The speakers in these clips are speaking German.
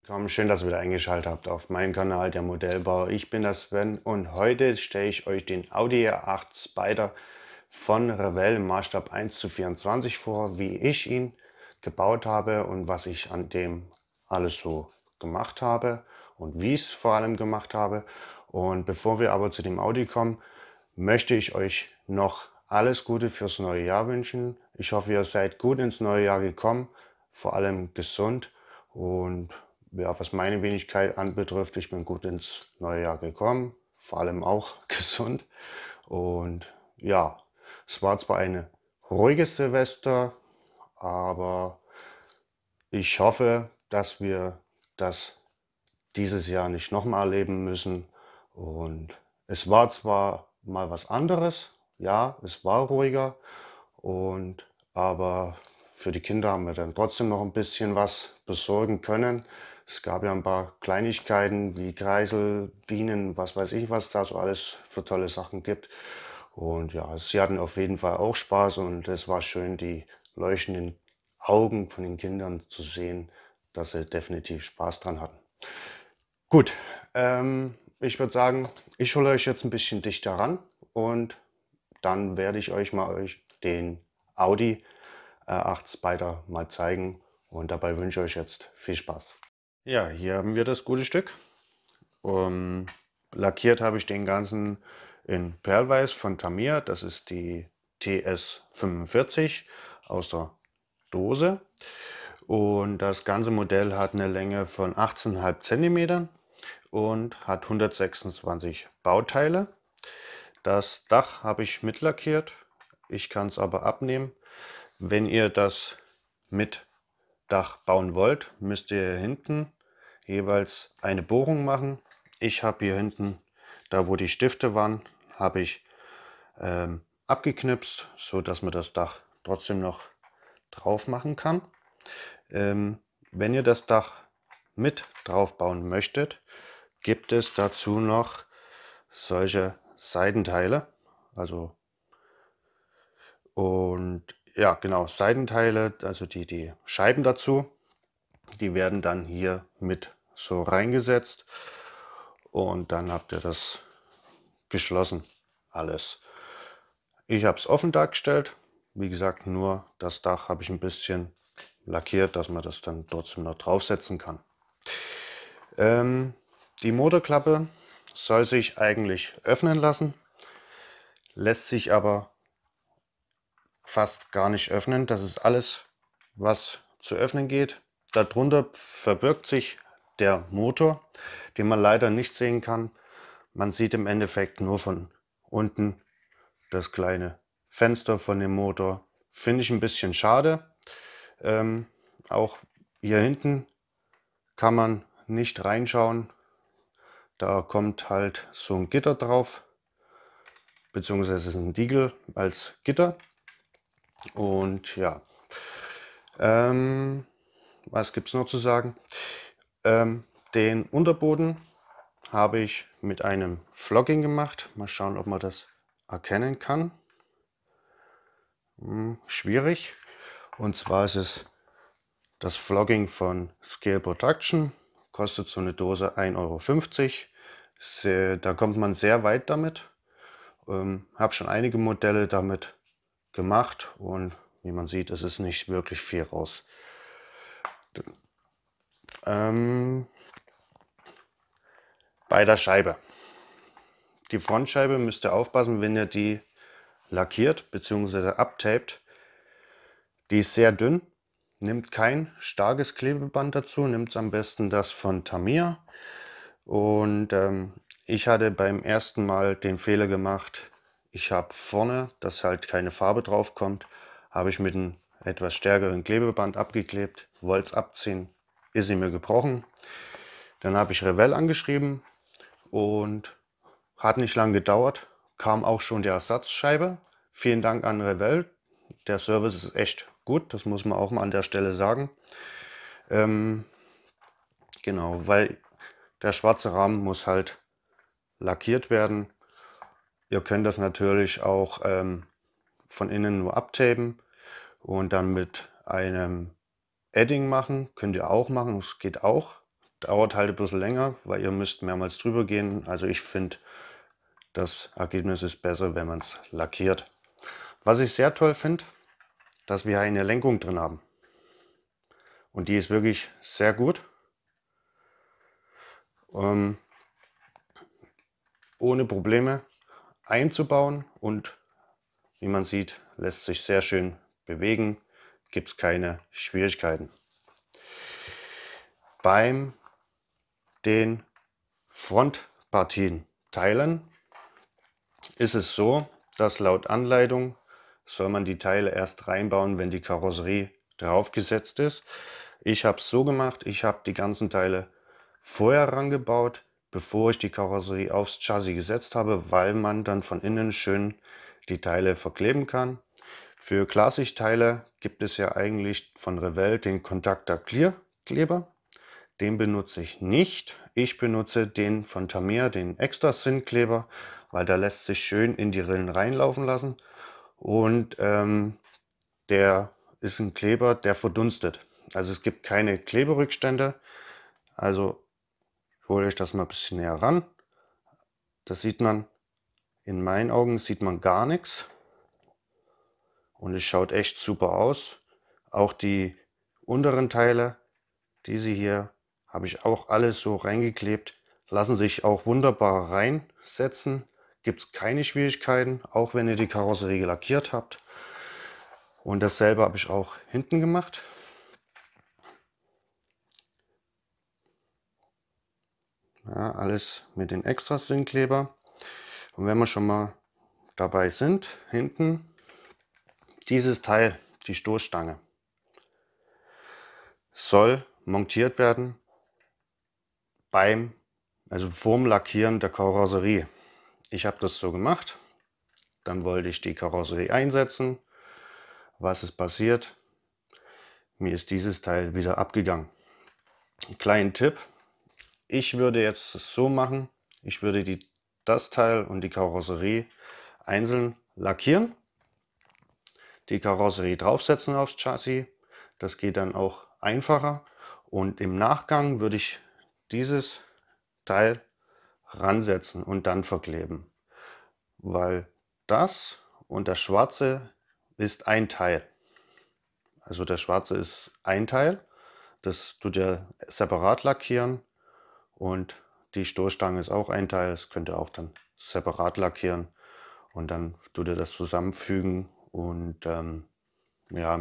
Willkommen, schön, dass ihr wieder eingeschaltet habt auf meinem Kanal der Modellbauer. Ich bin der Sven und heute stelle ich euch den Audi R8 Spider von Revell im Maßstab 1:24 vor, wie ich ihn gebaut habe und was ich an dem alles so gemacht habe und wie ich es vor allem gemacht habe. Und bevor wir aber zu dem Audi kommen, möchte ich euch noch alles Gute fürs neue Jahr wünschen. Ich hoffe, ihr seid gut ins neue Jahr gekommen, vor allem gesund. Und ja, was meine Wenigkeit anbetrifft, ich bin gut ins neue Jahr gekommen, vor allem auch gesund. Und ja, es war zwar ein ruhiges Silvester, aber ich hoffe, dass wir das dieses Jahr nicht nochmal erleben müssen. Und es war zwar mal was anderes, ja, es war ruhiger, aber für die Kinder haben wir dann trotzdem noch ein bisschen was besorgen können. Es gab ja ein paar Kleinigkeiten wie Kreisel, Bienen, was weiß ich, was da so alles für tolle Sachen gibt. Und ja, sie hatten auf jeden Fall auch Spaß und es war schön, die leuchtenden Augen von den Kindern zu sehen, dass sie definitiv Spaß dran hatten. Gut, ich würde sagen, ich hole euch jetzt ein bisschen dichter ran und dann werde ich euch den Audi R8 Spider mal zeigen und dabei wünsche ich euch jetzt viel Spaß. Ja, hier haben wir das gute Stück. Lackiert habe ich den ganzen in Perlweiß von Tamiya. Das ist die TS45 aus der Dose. Und das ganze Modell hat eine Länge von 18,5 cm und hat 126 Bauteile. Das Dach habe ich mitlackiert. Ich kann es aber abnehmen. Wenn ihr das mit Dach bauen wollt, müsst ihr hinten jeweils eine Bohrung machen. Ich habe hier hinten, da wo die Stifte waren, habe ich abgeknipst, so dass man das Dach trotzdem noch drauf machen kann. Wenn ihr das Dach mit drauf bauen möchtet, gibt es dazu noch solche Seitenteile. Und ja, genau, Seitenteile, also die Scheiben dazu, die werden dann hier mit so reingesetzt und dann habt ihr das geschlossen, alles. Ich habe es offen dargestellt. Wie gesagt, nur das Dach habe ich ein bisschen lackiert, dass man das dann trotzdem noch draufsetzen kann. Die Motorklappe soll sich eigentlich öffnen lassen, lässt sich aber fast gar nicht öffnen. Das ist alles, was zu öffnen geht. Darunter verbirgt sich der Motor, den man leider nicht sehen kann. Man sieht im Endeffekt nur von unten das kleine Fenster von dem Motor. Finde ich ein bisschen schade. Auch hier hinten kann man nicht reinschauen. Da kommt halt so ein Gitter drauf, beziehungsweise ein Diegel als Gitter. Und ja, was gibt es noch zu sagen? Den Unterboden habe ich mit einem Vlogging gemacht. Mal schauen, ob man das erkennen kann. Schwierig. Und zwar ist es das Vlogging von Scale Production. Kostet so eine Dose 1,50 €. Da kommt man sehr weit damit. Habe schon einige Modelle damit gemacht und wie man sieht, es ist nicht wirklich viel raus. Bei der Scheibe. Die Frontscheibe müsst ihr aufpassen, wenn ihr die lackiert bzw. abtaped. Die ist sehr dünn. Nimmt kein starkes Klebeband dazu, nimmt am besten das von Tamiya. Und ich hatte beim ersten Mal den Fehler gemacht, ich habe vorne, dass halt keine Farbe drauf kommt, habe ich mit einem etwas stärkeren Klebeband abgeklebt, wollte es abziehen, ist sie mir gebrochen. Dann habe ich Revell angeschrieben und hat nicht lange gedauert, kam auch schon die Ersatzscheibe. Vielen Dank an Revell, der Service ist echt gut, das muss man auch mal an der Stelle sagen. Genau, weil der schwarze Rahmen muss halt lackiert werden. Ihr könnt das natürlich auch von innen nur abtapen und dann mit einem Edding machen. Könnt ihr auch machen, es geht auch. dauert halt ein bisschen länger, weil ihr müsst mehrmals drüber gehen. Also ich finde, das Ergebnis ist besser, wenn man es lackiert. Was ich sehr toll finde, dass wir eine Lenkung drin haben. Und die ist wirklich sehr gut. Ohne Probleme einzubauen und wie man sieht, lässt sich sehr schön bewegen, gibt es keine Schwierigkeiten. Beim den Frontpartien teilen ist es so, dass laut Anleitung soll man die Teile erst reinbauen, wenn die Karosserie draufgesetzt ist. Ich habe es so gemacht, ich habe die ganzen Teile vorher rangebaut, bevor ich die Karosserie aufs Chassis gesetzt habe, weil man dann von innen schön die Teile verkleben kann. Für Klarsichtteile gibt es ja eigentlich von Revell den Contactor Clear Kleber. Den benutze ich nicht. Ich benutze den von Tamiya, den Extra Thin Kleber, weil der lässt sich schön in die Rillen reinlaufen lassen. Und der ist ein Kleber, der verdunstet. Also es gibt keine Kleberückstände. Also ich hole euch das mal ein bisschen näher ran. Das sieht man, in meinen Augen sieht man gar nichts. Und es schaut echt super aus. Auch die unteren Teile, diese hier, habe ich auch alles so reingeklebt. Lassen sich auch wunderbar reinsetzen. Gibt es keine Schwierigkeiten, auch wenn ihr die Karosserie lackiert habt. Und dasselbe habe ich auch hinten gemacht. Ja, alles mit den Extra-Thin-Kleber. Und wenn wir schon mal dabei sind, hinten dieses Teil, die Stoßstange, soll montiert werden vorm Lackieren der Karosserie. Ich habe das so gemacht. Dann wollte ich die Karosserie einsetzen. Was ist passiert? Mir ist dieses Teil wieder abgegangen. Kleinen Tipp. Ich würde jetzt so machen. Ich würde das Teil und die Karosserie einzeln lackieren. Die Karosserie draufsetzen aufs Chassis. Das geht dann auch einfacher. Und im Nachgang würde ich dieses Teil ransetzen und dann verkleben. Weil das und das Schwarze ist ein Teil. Also der Schwarze ist ein Teil. Das tut ihr separat lackieren. Und die Stoßstange ist auch ein Teil. Das könnt ihr auch dann separat lackieren. Und dann tut ihr das zusammenfügen. Und ja,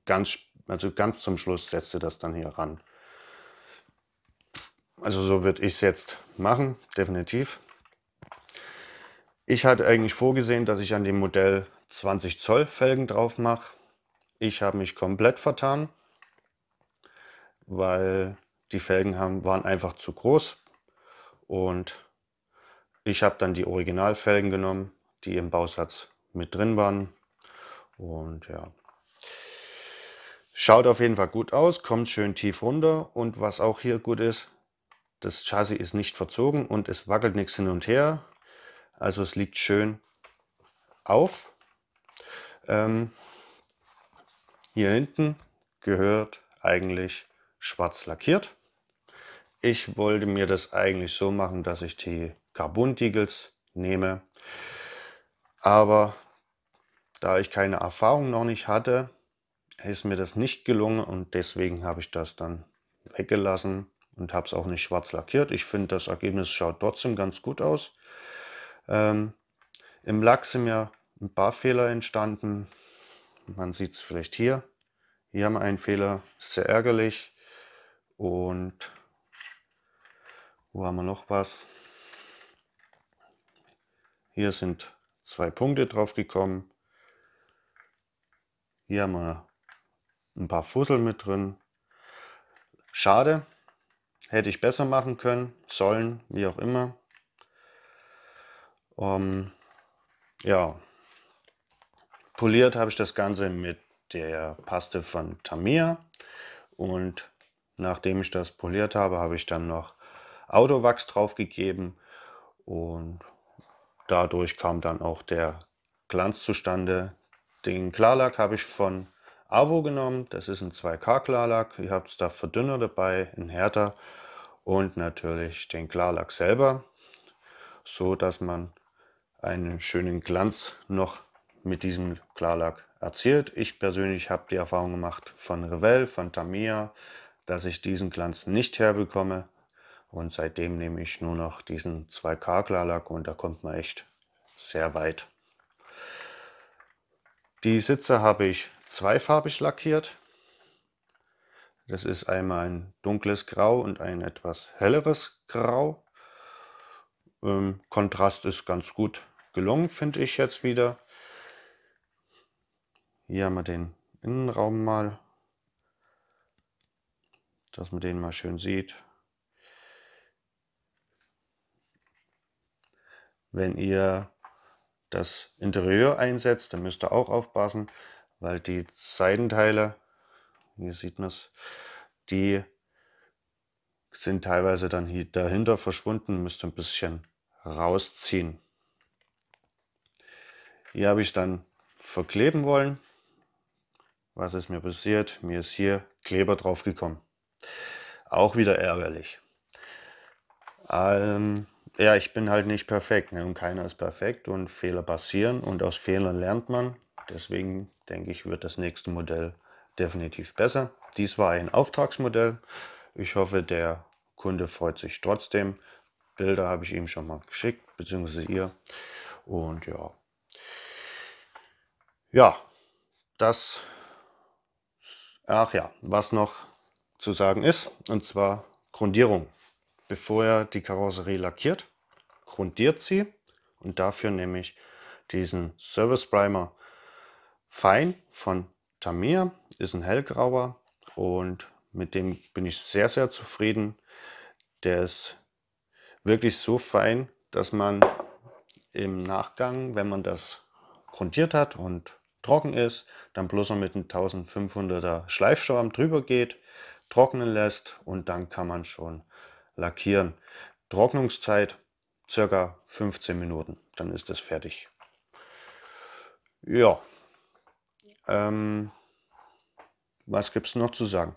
ganz zum Schluss setzt ihr das dann hier ran. Also so würde ich es jetzt machen, definitiv. Ich hatte eigentlich vorgesehen, dass ich an dem Modell 20 Zoll Felgen drauf mache. Ich habe mich komplett vertan, weil die Felgen waren einfach zu groß. Und ich habe dann die Originalfelgen genommen, die im Bausatz mit drin waren. Und ja, schaut auf jeden Fall gut aus, kommt schön tief runter. Und was auch hier gut ist, das Chassis ist nicht verzogen und es wackelt nichts hin und her. Also es liegt schön auf. Hier hinten gehört eigentlich schwarz lackiert. Ich wollte mir das eigentlich so machen, dass ich die Carbon-Diegels nehme. Aber da ich keine Erfahrung noch nicht hatte, ist mir das nicht gelungen und deswegen habe ich das dann weggelassen und habe es auch nicht schwarz lackiert. Ich finde, das Ergebnis schaut trotzdem ganz gut aus. Im Lack sind mir ein paar Fehler entstanden. Man sieht es vielleicht hier. Hier haben wir einen Fehler, sehr ärgerlich. Und wo haben wir noch was? Hier sind 2 Punkte drauf gekommen. Hier haben wir ein paar Fussel mit drin. Schade, hätte ich besser machen können, sollen, wie auch immer. Ja, poliert habe ich das Ganze mit der Paste von Tamiya. Und nachdem ich das poliert habe, habe ich dann noch Autowachs drauf gegeben. Und dadurch kam dann auch der Glanz zustande. Den Klarlack habe ich von AWO genommen. Das ist ein 2K Klarlack. Ihr habt da Verdünner dabei, ein härter. und natürlich den Klarlack selber, so dass man einen schönen Glanz noch mit diesem Klarlack erzielt. Ich persönlich habe die Erfahrung gemacht von Revell, von Tamiya, dass ich diesen Glanz nicht herbekomme, und seitdem nehme ich nur noch diesen 2K Klarlack und da kommt man echt sehr weit. Die Sitze habe ich zweifarbig lackiert. Das ist einmal ein dunkles Grau und ein etwas helleres Grau. Kontrast ist ganz gut gelungen, finde ich jetzt wieder. Hier haben wir den Innenraum mal, dass man den mal schön sieht. Wenn ihr das Interieur einsetzt, dann müsst ihr auch aufpassen, weil die Seitenteile, hier sieht man es, die sind teilweise dann hier dahinter verschwunden, müsst ihr ein bisschen rausziehen. Hier habe ich dann verkleben wollen. Was ist mir passiert? Mir ist hier Kleber drauf gekommen. Auch wieder ärgerlich. Ja, ich bin halt nicht perfekt, ne? Und keiner ist perfekt und Fehler passieren und aus Fehlern lernt man. Deswegen denke ich, wird das nächste Modell definitiv besser. Dies war ein Auftragsmodell. Ich hoffe, der Kunde freut sich trotzdem. Bilder habe ich ihm schon mal geschickt, beziehungsweise ihr. Und ja, das, ach ja, was noch zu sagen ist, und zwar Grundierung. Bevor er die Karosserie lackiert, grundiert sie, und dafür nehme ich diesen Service Primer Fine von Tamiya, ist ein hellgrauer und mit dem bin ich sehr, sehr zufrieden. Der ist wirklich so fein, dass man im Nachgang, wenn man das grundiert hat und trocken ist, dann bloß noch mit einem 1500er Schleifschwamm drüber geht, trocknen lässt und dann kann man schon lackieren. Trocknungszeit circa 15 Minuten, dann ist es fertig. Ja, was gibt es noch zu sagen?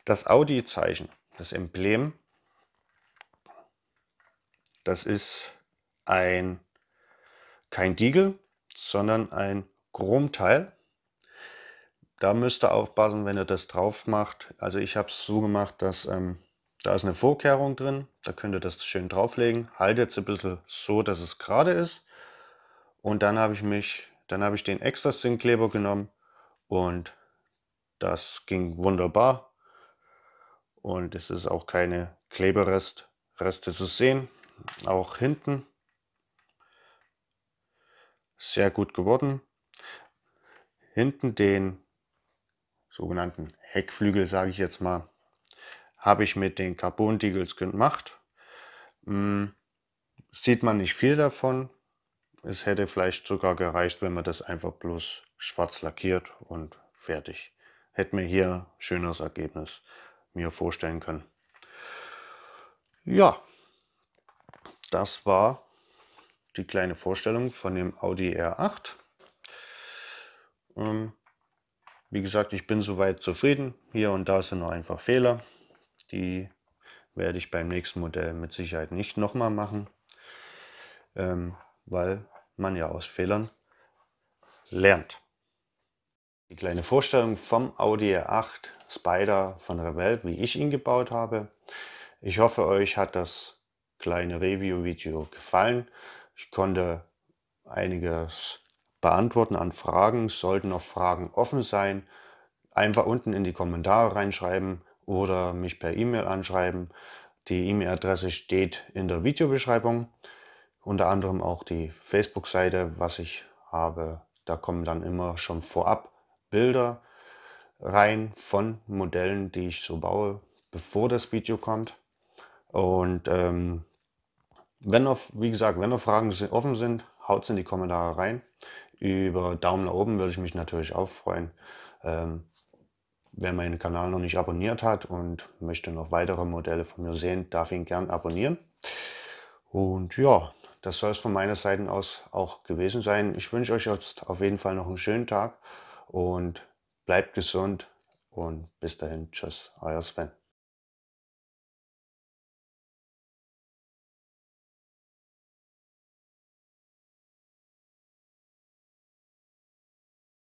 Das Audi-Zeichen, das Emblem, das ist kein Diegel, sondern ein Chromteil. Da müsst ihr aufpassen, wenn ihr das drauf macht. Also ich habe es so gemacht, dass da ist eine Vorkehrung drin. Da könnt ihr das schön drauflegen. Haltet es ein bisschen so, dass es gerade ist. Und dann habe ich den extra Zinkkleber genommen und das ging wunderbar. Und es ist auch keine Klebereste zu sehen. Auch hinten sehr gut geworden. Hinten den sogenannten Heckflügel, sage ich jetzt mal, habe ich mit den Carbon-Diegels gemacht. Sieht man nicht viel davon. Es hätte vielleicht sogar gereicht, wenn man das einfach bloß schwarz lackiert und fertig. Hätte mir hier ein schöneres Ergebnis mir vorstellen können. Ja, das war die kleine Vorstellung von dem Audi R8. Wie gesagt, ich bin soweit zufrieden. Hier und da sind noch einfach Fehler. Die werde ich beim nächsten Modell mit Sicherheit nicht nochmal machen, weil man ja aus Fehlern lernt. Die kleine Vorstellung vom Audi R8 Spider von Revell, wie ich ihn gebaut habe. Ich hoffe, euch hat das kleine Review-Video gefallen. Ich konnte einiges beantworten an Fragen. Sollten noch Fragen offen sein, einfach unten in die Kommentare reinschreiben oder mich per E-Mail anschreiben. Die E-Mail-Adresse steht in der Videobeschreibung. Unter anderem auch die Facebook-Seite, was ich habe. Da kommen dann immer schon vorab Bilder rein von Modellen, die ich so baue, bevor das Video kommt. Und wenn noch, wie gesagt, wenn noch Fragen offen sind, haut es in die Kommentare rein. Über Daumen nach oben würde ich mich natürlich auch freuen. Wer meinen Kanal noch nicht abonniert hat und möchte noch weitere Modelle von mir sehen, darf ihn gern abonnieren. Und ja, das soll es von meiner Seite aus auch gewesen sein. Ich wünsche euch jetzt auf jeden Fall noch einen schönen Tag und bleibt gesund und bis dahin. Tschüss, euer Sven.